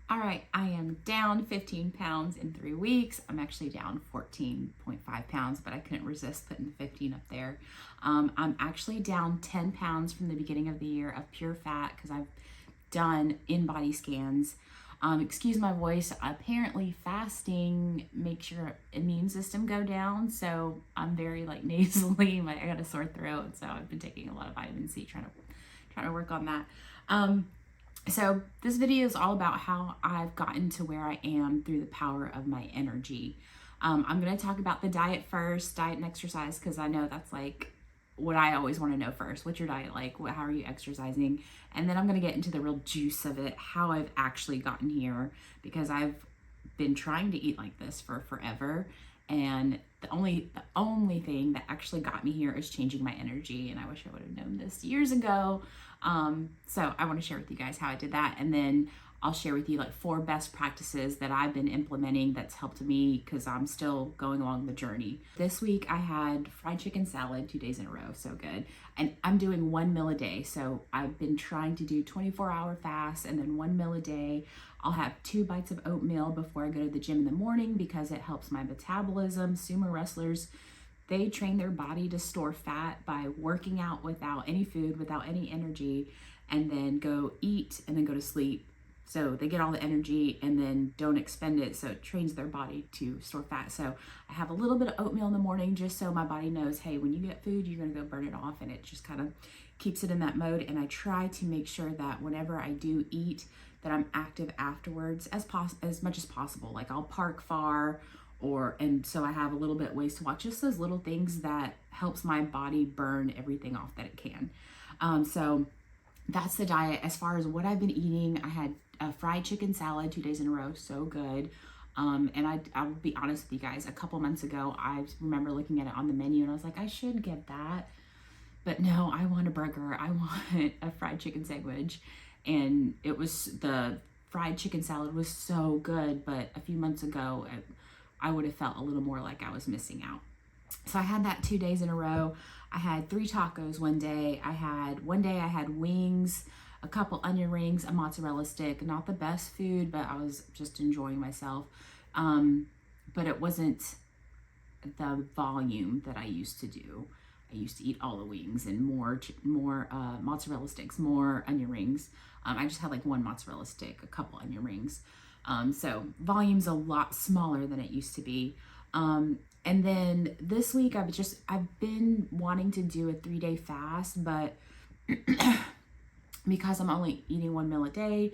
All right, I am down 15 pounds in 3 weeks. I'm actually down 14.5 pounds, but I couldn't resist putting the 15 up there. I'm actually down 10 pounds from the beginning of the year of pure fat because I've done in-body scans. Excuse my voice. Apparently fasting makes your immune system go down. So I'm very like nasally. I got a sore throat. So I've been taking a lot of vitamin C trying to work on that. So this video is all about how I've gotten to where I am through the power of my energy. I'm going to talk about the diet first, diet and exercise, because I know that's like what I always want to know first. What's your diet like? How are you exercising? And then I'm going to get into the real juice of it, how I've actually gotten here, because I've been trying to eat like this for forever. And the only thing that actually got me here is changing my energy. And I wish I would have known this years ago. So I want to share with you guys how I did that. And then I'll share with you like 4 best practices that I've been implementing that's helped me because I'm still going along the journey. This week I had fried chicken salad 2 days in a row. So good. And I'm doing 1 meal a day. So I've been trying to do 24-hour fasts and then 1 meal a day. I'll have 2 bites of oatmeal before I go to the gym in the morning because it helps my metabolism. Sumo wrestlers, they train their body to store fat by working out without any food, without any energy, and then go eat and then go to sleep. So they get all the energy and then don't expend it. So it trains their body to store fat. So I have a little bit of oatmeal in the morning just so my body knows, hey, when you get food, you're going to go burn it off. And it just kind of keeps it in that mode. And I try to make sure that whenever I do eat, that I'm active afterwards as much as possible. Like I'll park far, and so I have a little bit ways to walk. Just those little things that helps my body burn everything off that it can. So that's the diet. As far as what I've been eating, I had a fried chicken salad 2 days in a row. So good. And I will be honest with you guys, a couple months ago, I remember looking at it on the menu and I was like, I should get that. But no, I want a burger. I want a fried chicken sandwich. And the fried chicken salad was so good. But a few months ago, I would have felt a little more like I was missing out. So I had that 2 days in a row. I had 3 tacos one day. One day I had wings, a couple onion rings, a mozzarella stick. Not the best food, but I was just enjoying myself. But it wasn't the volume that I used to do. I used to eat all the wings and more mozzarella sticks, more onion rings. I just had like 1 mozzarella stick, a couple onion rings. So volume's a lot smaller than it used to be. And then this week I've been wanting to do a 3-day fast, but because I'm only eating 1 meal a day,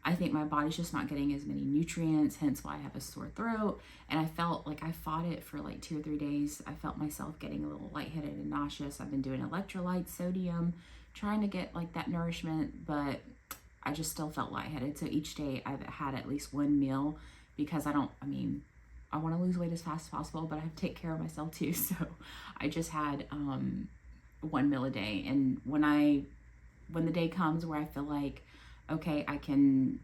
I think my body's just not getting as many nutrients, hence why I have a sore throat. And I felt like I fought it for like 2 or 3 days. I felt myself getting a little lightheaded and nauseous. I've been doing electrolytes, sodium, trying to get like that nourishment, but I just still felt lightheaded. So each day I've had at least 1 meal because I want to lose weight as fast as possible, but I have to take care of myself too. So I just had 1 meal a day. And when the day comes where I feel like, okay, I'm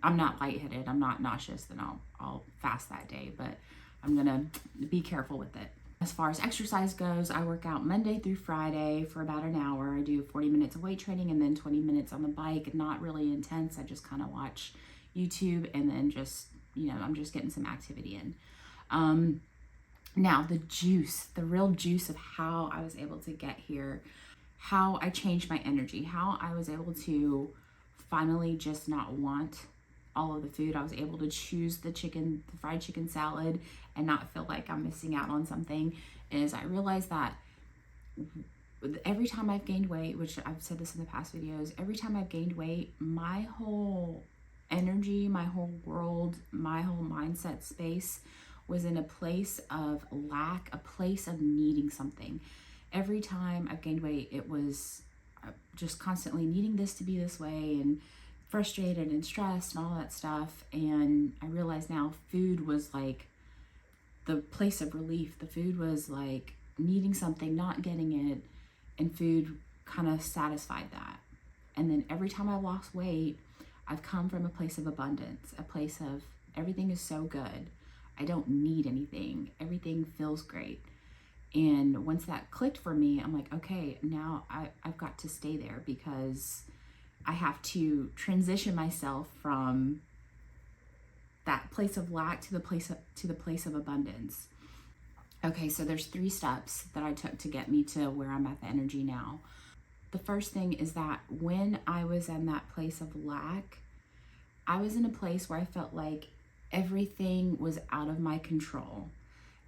not lightheaded, I'm not nauseous, then I'll fast that day, but I'm gonna be careful with it. As far as exercise goes, I work out Monday through Friday for about an hour. I do 40 minutes of weight training and then 20 minutes on the bike. Not really intense. I just kind of watch YouTube and then just, I'm just getting some activity in. Now the real juice of how I was able to get here, how I changed my energy, how I was able to finally just not want all of the food. I was able to choose the fried chicken salad and not feel like I'm missing out on something, is I realized that every time I've gained weight, which I've said this in the past videos, every time I've gained weight, my whole energy, my whole world, my whole mindset space was in a place of lack, a place of needing something. Every time I've gained weight, it was just constantly needing this to be this way and frustrated and stressed and all that stuff. And I realize now food was like the place of relief. The food was like needing something, not getting it, and food kind of satisfied that. And then every time I lost weight, I've come from a place of abundance, a place of everything is so good. I don't need anything. Everything feels great. And once that clicked for me, I'm like, okay, now I've got to stay there because I have to transition myself from that place of lack to the place of abundance. Okay, so there's 3 steps that I took to get me to where I'm at the energy now. The first thing is that when I was in that place of lack, I was in a place where I felt like everything was out of my control.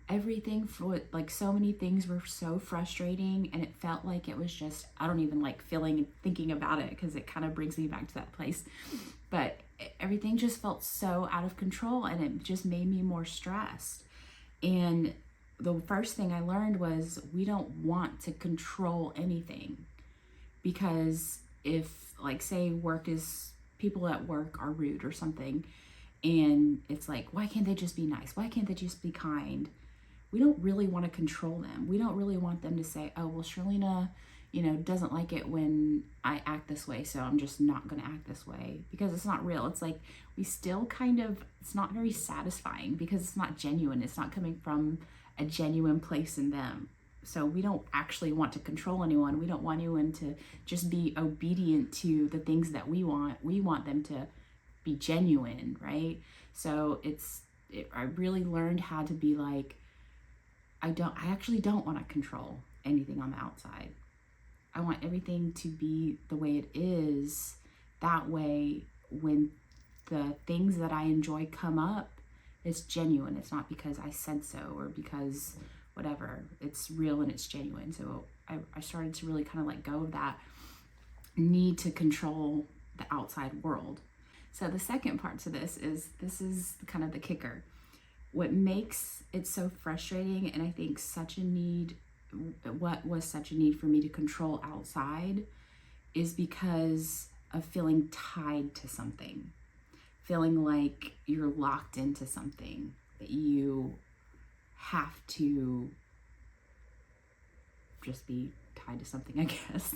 Everything, for like, so many things were so frustrating, and it felt like it was just, I don't even like feeling and thinking about it because it kind of brings me back to that place. But everything just felt so out of control, and it just made me more stressed. And the first thing I learned was we don't want to control anything, because if, like, say people at work are rude or something, and it's like, why can't they just be nice? Why can't they just be kind? We don't really want to control them. We don't really want them to say, oh, well, Sherlina, doesn't like it when I act this way, so I'm just not going to act this way, because it's not real. It's like, we still it's not very satisfying because it's not genuine. It's not coming from a genuine place in them. So we don't actually want to control anyone. We don't want anyone to just be obedient to the things that we want. We want them to be genuine, right? So I really learned how to be like, I actually don't want to control anything on the outside. I want everything to be the way it is. That way, when the things that I enjoy come up, it's genuine. It's not because I said so or because whatever. It's real and it's genuine. So I started to really kind of let go of that need to control the outside world. So the second part to this is kind of the kicker. What makes it so frustrating, and I think what was such a need for me to control outside, is because of feeling tied to something, feeling like you're locked into something, that you have to just be tied to something, I guess.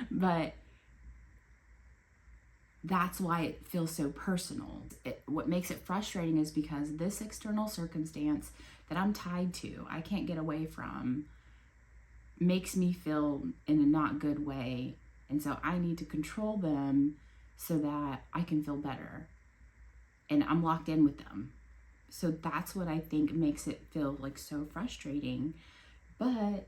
But that's why it feels so personal. What makes it frustrating is because this external circumstance that I'm tied to, I can't get away from, makes me feel in a not good way. And so I need to control them so that I can feel better. And I'm locked in with them. So that's what I think makes it feel like so frustrating. But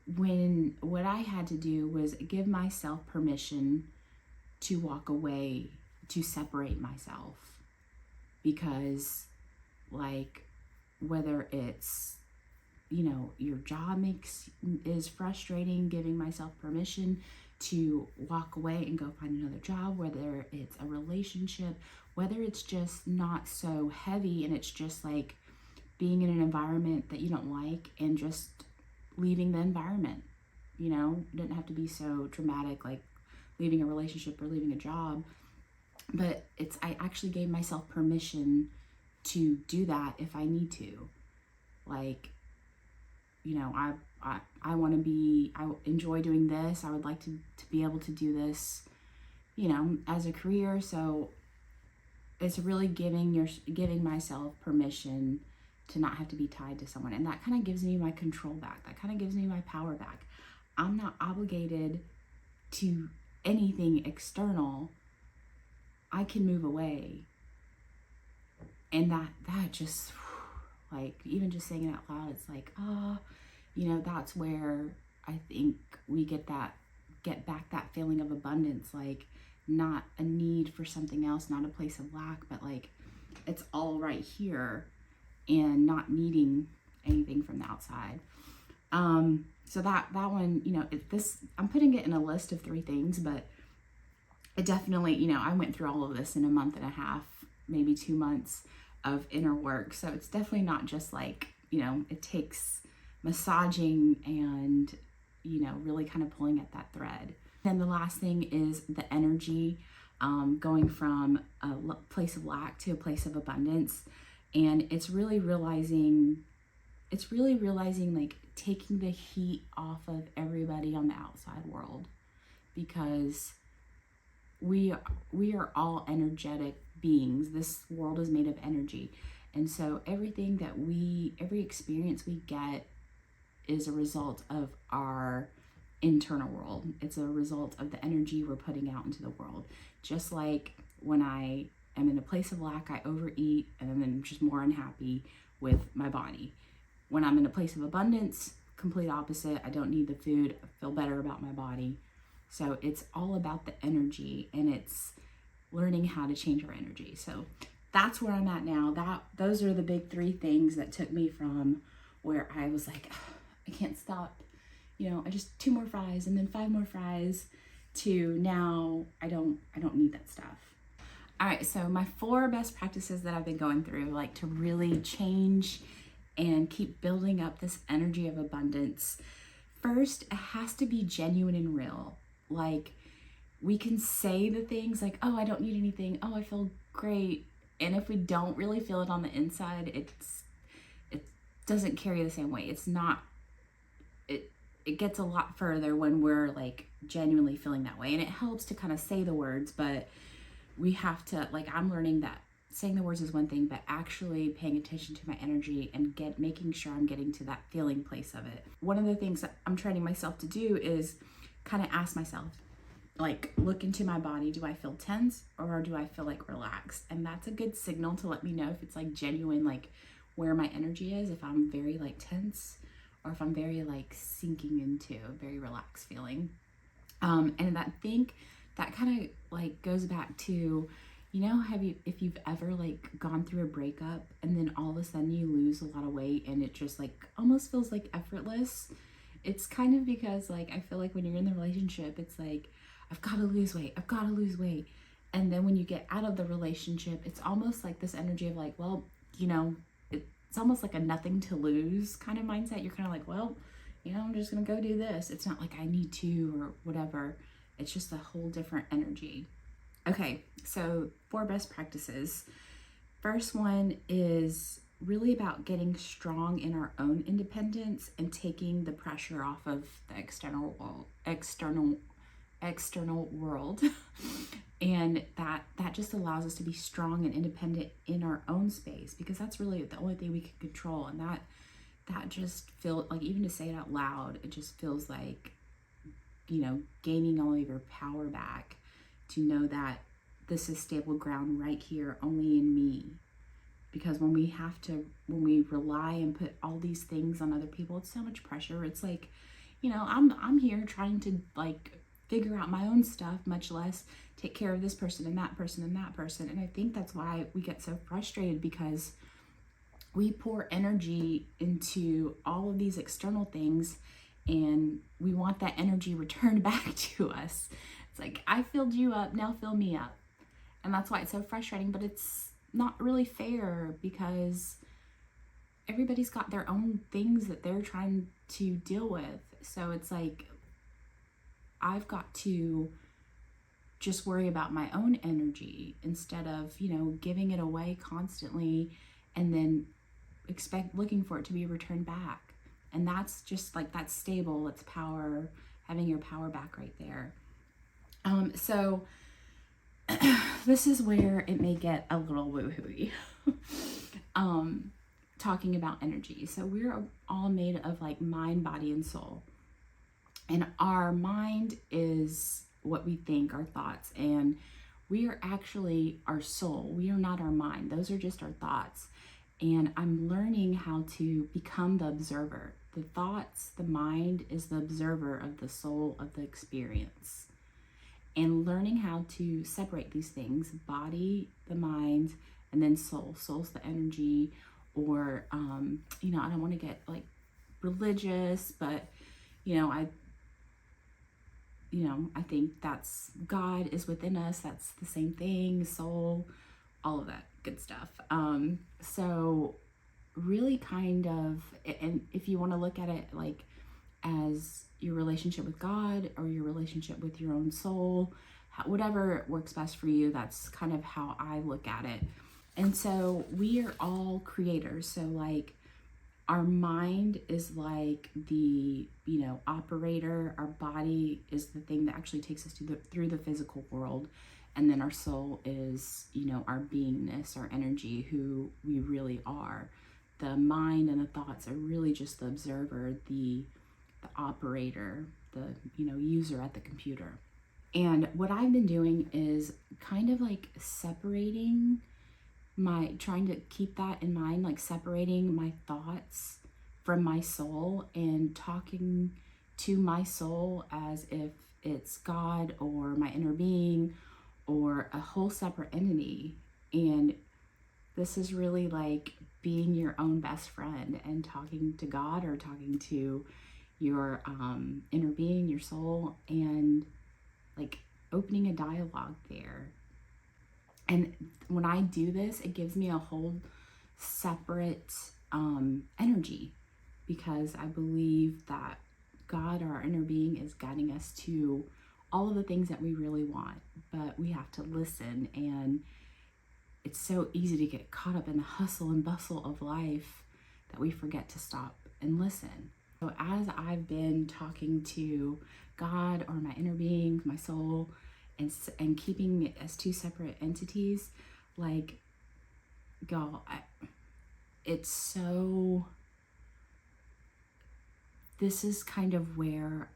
what I had to do was give myself permission to walk away, to separate myself. Because, like, whether it's, your job is frustrating, giving myself permission to walk away and go find another job, whether it's a relationship, whether it's just not so heavy and it's just like being in an environment that you don't like and just leaving the environment. It didn't have to be so dramatic, like leaving a relationship or leaving a job, but I actually gave myself permission to do that if I need to. Like, I want to I enjoy doing this. I would like to be able to do this, as a career. So it's really giving myself permission to not have to be tied to someone. And that kind of gives me my control back. That kind of gives me my power back. I'm not obligated to anything external. I can move away. And that just, like, even just saying it out loud, it's like, that's where I think we get back that feeling of abundance, like not a need for something else, not a place of lack, but like it's all right here and not needing anything from the outside. So that one, I'm putting it in a list of 3 things, but it definitely, I went through all of this in a month and a half, maybe 2 months of inner work. So it's definitely not just like, it takes massaging and, really kind of pulling at that thread. Then the last thing is the energy, going from a place of lack to a place of abundance. And it's really realizing like taking the heat off of everybody on the outside world, because we are all energetic beings. This world is made of energy. And so every experience we get is a result of our internal world. It's a result of the energy we're putting out into the world. Just like when I am in a place of lack, I overeat and then I'm just more unhappy with my body. When I'm in a place of abundance, complete opposite. I don't need the food. I feel better about my body. So it's all about the energy, and it's learning how to change our energy. So that's where I'm at now. Those are the big three things that took me from where I was like, I can't stop. I just 2 more fries and then 5 more fries, to now I don't need that stuff. All right, so my 4 best practices that I've been going through, like to really change and keep building up this energy of abundance. First, it has to be genuine and real. Like, we can say the things like, oh, I don't need anything. Oh, I feel great. And if we don't really feel it on the inside, it doesn't carry the same weight. It gets a lot further when we're like genuinely feeling that way. And it helps to kind of say the words, but we have to, like, I'm learning that saying the words is one thing, but actually paying attention to my energy and making sure I'm getting to that feeling place of it. One of the things that I'm training myself to do is kind of ask myself, like, look into my body. Do I feel tense or do I feel like relaxed? And that's a good signal to let me know if it's like genuine, like where my energy is, if I'm very like tense or if I'm very like sinking into a very relaxed feeling. And I think that kind of like goes back to, if you've ever like gone through a breakup and then all of a sudden you lose a lot of weight and it just like almost feels like effortless. It's kind of because like, I feel like when you're in the relationship, it's like, I've got to lose weight. And then when you get out of the relationship, it's almost like this energy of like, well, it's almost like a nothing to lose kind of mindset. You're kind of like, well, I'm just going to go do this. It's not like I need to or whatever. It's just a whole different energy. Okay, so 4 best practices. First one is really about getting strong in our own independence and taking the pressure off of the external world. And that just allows us to be strong and independent in our own space, because that's really the only thing we can control. And that just feels like, even to say it out loud, it just feels like, gaining all of your power back, to know that this is stable ground right here, only in me. Because when we rely and put all these things on other people, it's so much pressure. It's like, I'm here trying to like figure out my own stuff, much less take care of this person and that person and that person. And I think that's why we get so frustrated, because we pour energy into all of these external things and we want that energy returned back to us. It's like, I filled you up, now fill me up. And that's why it's so frustrating, but it's not really fair, because everybody's got their own things that they're trying to deal with. So it's like, I've got to just worry about my own energy instead of, giving it away constantly and then looking for it to be returned back. And that's just like, that's stable, it's power, having your power back right there. So this is where it may get a little woo-hooey. Talking about energy. So we're all made of like mind, body, and soul. And our mind is what we think, our thoughts, and we are actually our soul. We are not our mind. Those are just our thoughts. And I'm learning how to become the observer. The thoughts, the mind is the observer of the soul, of the experience. And learning how to separate these things, body, the mind, and then soul. Soul's the energy, or, I don't want to get like religious, but, I think that's God is within us. That's the same thing, soul, all of that good stuff. So really kind of, and if you want to look at it like as your relationship with God or your relationship with your own soul, whatever works best for you, that's kind of how I look at it. And so we are all creators. So like, our mind is like the, operator. Our body is the thing that actually takes us through the physical world. And then our soul is, our beingness, our energy, who we really are. The mind and the thoughts are really just the observer, the operator, the, user at the computer. And what I've been doing is kind of like trying to keep that in mind, like separating my thoughts from my soul and talking to my soul as if it's God or my inner being or a whole separate entity. And this is really like being your own best friend and talking to God or talking to your inner being, your soul, and like opening a dialogue there. And when I do this, it gives me a whole separate energy, because I believe that God or our inner being is guiding us to all of the things that we really want, but we have to listen. And it's so easy to get caught up in the hustle and bustle of life that we forget to stop and listen. So as I've been talking to God or my inner being, my soul, and keeping it as two separate entities, like, y'all, it's so, this is kind of where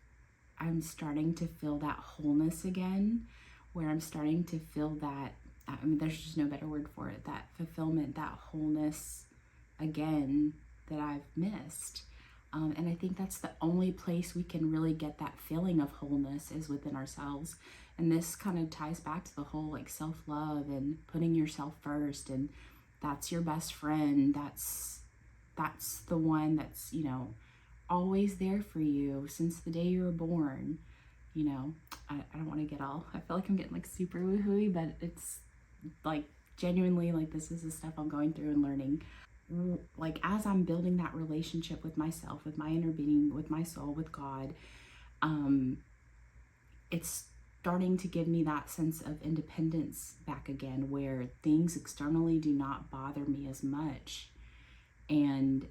I'm starting to feel that wholeness again, where I'm starting to feel that, I mean, there's just no better word for it, that fulfillment, that wholeness again that I've missed. And I think that's the only place we can really get that feeling of wholeness is within ourselves. And this kind of ties back to the whole like self-love and putting yourself first. And that's your best friend. That's the one that's, always there for you since the day you were born. I don't want to get all, I feel like I'm getting like super woohooey, but it's like genuinely like this is the stuff I'm going through and learning. Like as I'm building that relationship with myself, with my inner being, with my soul, with God, it's starting to give me that sense of independence back again, where things externally do not bother me as much. And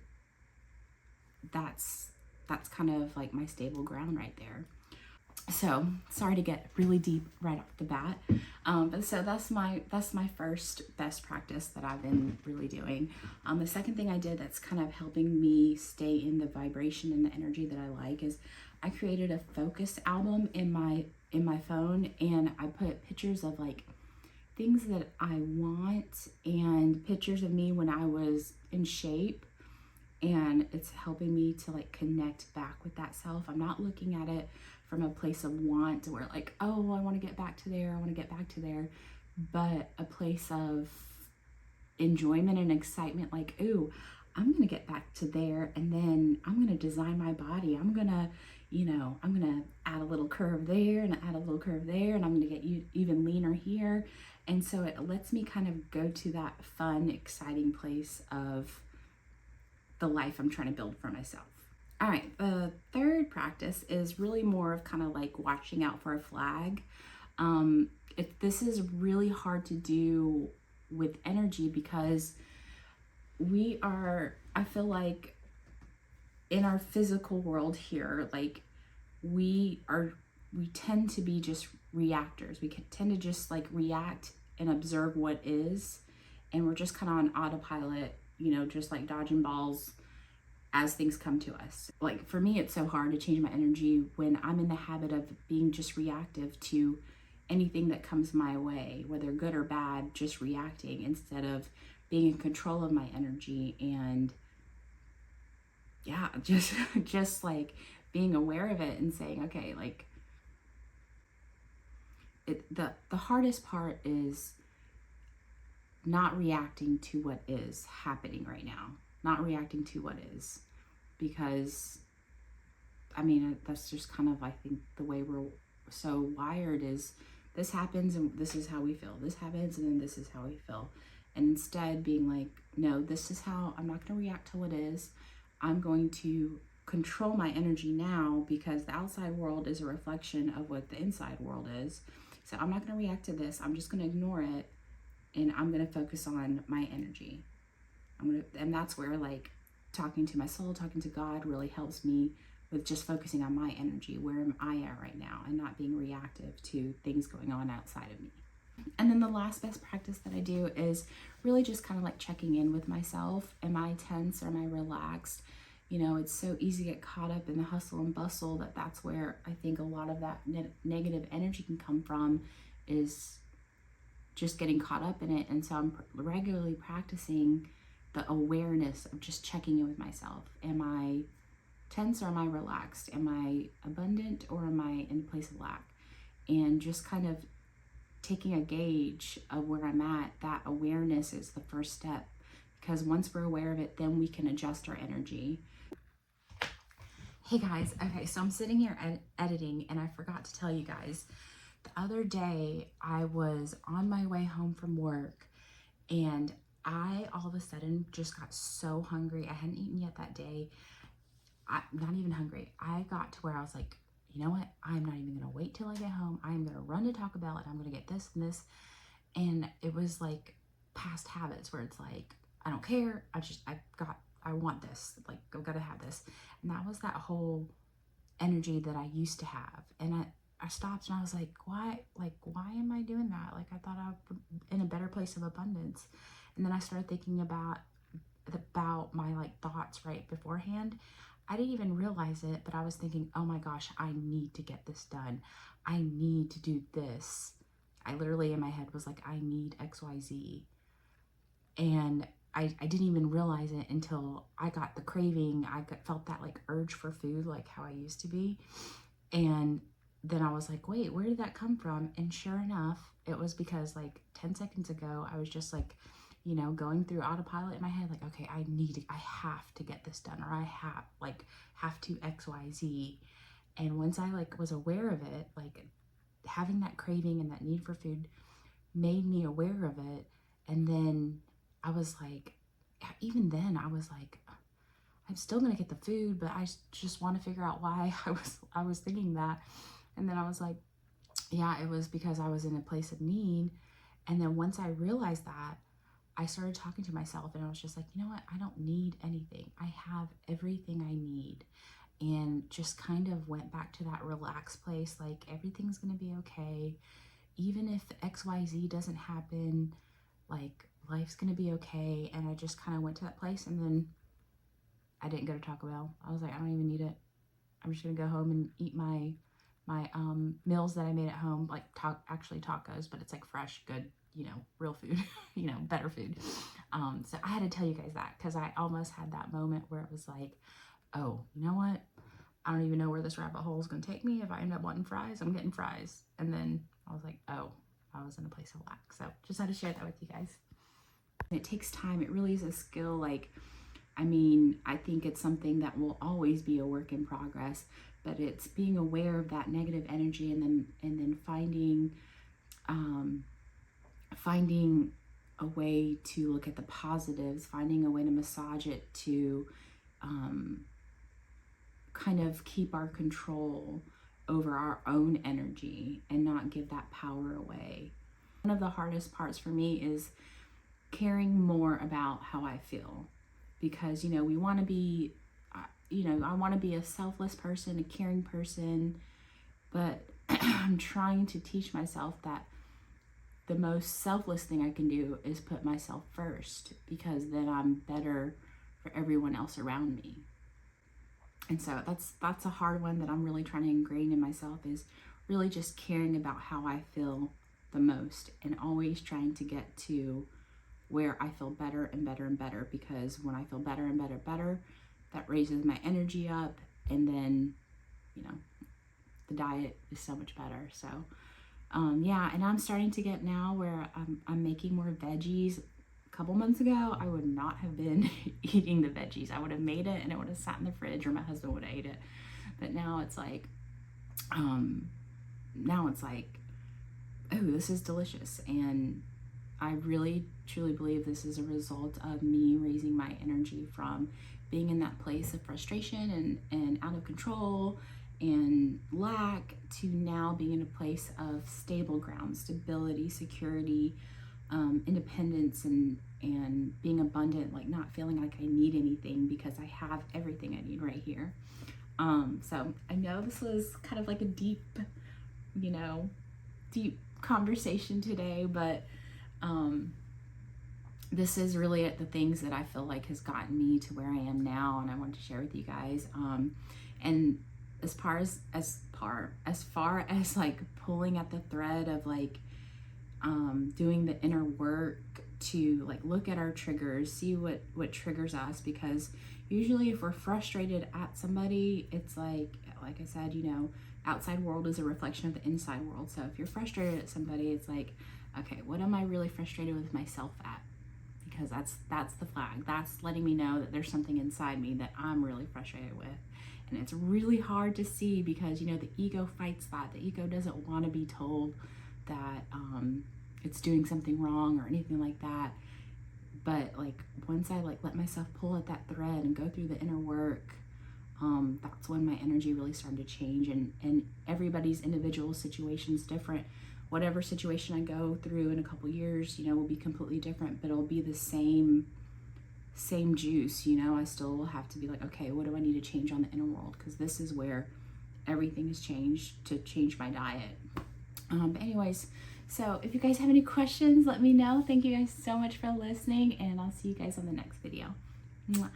that's kind of like my stable ground right there. So sorry to get really deep right off the bat, but so that's my first best practice that I've been really doing. The second thing I did that's kind of helping me stay in the vibration and the energy that I like is I created a focus album in my phone, and I put pictures of like things that I want and pictures of me when I was in shape. And it's helping me to like connect back with that self. I'm not looking at it from a place of want where like, oh, I want to get back to there, but a place of enjoyment and excitement, like, ooh, I'm gonna get back to there, and then I'm gonna design my body. I'm gonna add a little curve there and add a little curve there, and I'm gonna get even leaner here. And so it lets me kind of go to that fun, exciting place of the life I'm trying to build for myself. All right, the third practice is really more of kind of like watching out for a flag. This is really hard to do with energy because I feel like in our physical world here, like we tend to be just reactors. We tend to just like react and observe what is, and we're just kind of on autopilot, just like dodging balls as things come to us. Like for me, it's so hard to change my energy when I'm in the habit of being just reactive to anything that comes my way, whether good or bad, just reacting instead of being in control of my energy and just like being aware of it and saying, okay, like the hardest part is not reacting to what is happening right now, not reacting to what is, because I mean, that's just kind of, I think, the way we're so wired is this happens and this is how we feel. This happens and then this is how we feel. And instead being like, no, this is how, I'm not going to react to what is. I'm going to control my energy now because the outside world is a reflection of what the inside world is. So I'm not going to react to this. I'm just going to ignore it, and I'm going to focus on my energy. And that's where like talking to my soul, talking to God really helps me with just focusing on my energy. Where am I at right now, and not being reactive to things going on outside of me. And then the last best practice that I do is really just kind of like checking in with myself. Am I tense or am I relaxed? You know, it's so easy to get caught up in the hustle and bustle that's where I think a lot of that negative energy can come from, is just getting caught up in it. And so I'm regularly practicing the awareness of just checking in with myself. Am I tense or am I relaxed? Am I abundant or am I in a place of lack? And just kind of taking a gauge of where I'm at. That awareness is the first step, because once we're aware of it, then we can adjust our energy. Hey guys, okay, so I'm sitting here editing, and I forgot to tell you guys, the other day I was on my way home from work, and I all of a sudden just got so hungry. I hadn't eaten yet that day. I'm not even hungry. I got to where I was like, you know what? I'm not even gonna wait till I get home. I'm gonna run to Taco Bell and I'm gonna get this and this. And it was like past habits where it's like, I don't care. I want this. Like, I've got to have this. And that was that whole energy that I used to have. And I stopped and I was like, why am I doing that? Like, I thought I was in a better place of abundance. And then I started thinking about my like thoughts right beforehand. I didn't even realize it, but I was thinking, oh my gosh, I need to get this done. I need to do this. I literally in my head was like, I need XYZ. And I didn't even realize it until I got the craving. Felt that like urge for food, like how I used to be. And then I was like, wait, where did that come from? And sure enough, it was because like 10 seconds ago, I was just like, you know, going through autopilot in my head, like, okay, I have to get this done, or I have to XYZ. And once I like was aware of it, like having that craving and that need for food made me aware of it. And then I was like, even then I was like, I'm still gonna get the food, but I just want to figure out why I was thinking that. And then I was like, yeah, it was because I was in a place of need. And then once I realized that, I started talking to myself and I was just like, you know what? I don't need anything. I have everything I need. And just kind of went back to that relaxed place, like everything's gonna be okay. Even if XYZ doesn't happen, like life's gonna be okay. And I just kind of went to that place, and then I didn't go to Taco Bell. I was like, I don't even need it. I'm just gonna go home and eat my meals that I made at home, like actually tacos, but it's like fresh, good, you know, real food, you know, better food. So I had to tell you guys that, because I almost had that moment where it was like, oh, you know what? I don't even know where this rabbit hole is going to take me. If I end up wanting fries, I'm getting fries. And then I was like, oh, I was in a place of lack. So just had to share that with you guys. It takes time. It really is a skill. Like, I mean, I think it's something that will always be a work in progress, but it's being aware of that negative energy, and then finding a way to look at the positives, finding a way to massage it, to kind of keep our control over our own energy and not give that power away. One of the hardest parts for me is caring more about how I feel, because, you know, we want to be, you know, I want to be a selfless person, a caring person, but I'm trying to teach myself that the most selfless thing I can do is put myself first, because then I'm better for everyone else around me. And so that's a hard one that I'm really trying to ingrain in myself, is really just caring about how I feel the most, and always trying to get to where I feel better and better and better, because when I feel better and better, that raises my energy up, and then, you know, the diet is so much better. So yeah, and I'm starting to get now where I'm making more veggies. A couple months ago, I would not have been eating the veggies. I would have made it and it would have sat in the fridge, or my husband would have ate it. But now it's like, oh, this is delicious. And I really, truly believe this is a result of me raising my energy from being in that place of frustration and out of control and lack, to now being in a place of stable ground, stability, security, independence, and being abundant, like not feeling like I need anything, because I have everything I need right here. So I know this was kind of like a deep conversation today, but this is really the things that I feel like has gotten me to where I am now, and I wanted to share with you guys. And as far as like pulling at the thread of like doing the inner work to like look at our triggers, see what triggers us, because usually if we're frustrated at somebody, it's like I said, you know, outside world is a reflection of the inside world. So if you're frustrated at somebody, it's like, okay, what am I really frustrated with myself at? Because that's the flag. That's letting me know that there's something inside me that I'm really frustrated with. And it's really hard to see because, you know, the ego fights that. The ego doesn't want to be told that it's doing something wrong or anything like that. But like once I like let myself pull at that thread and go through the inner work, that's when my energy really started to change. And everybody's individual situation is different. Whatever situation I go through in a couple years, you know, will be completely different, but it'll be the same juice, you know. I still will have to be like, okay, what do I need to change on the inner world? Because this is where everything has changed, to change my diet. But anyways, so if you guys have any questions, let me know. Thank you guys so much for listening, and I'll see you guys on the next video. Mwah.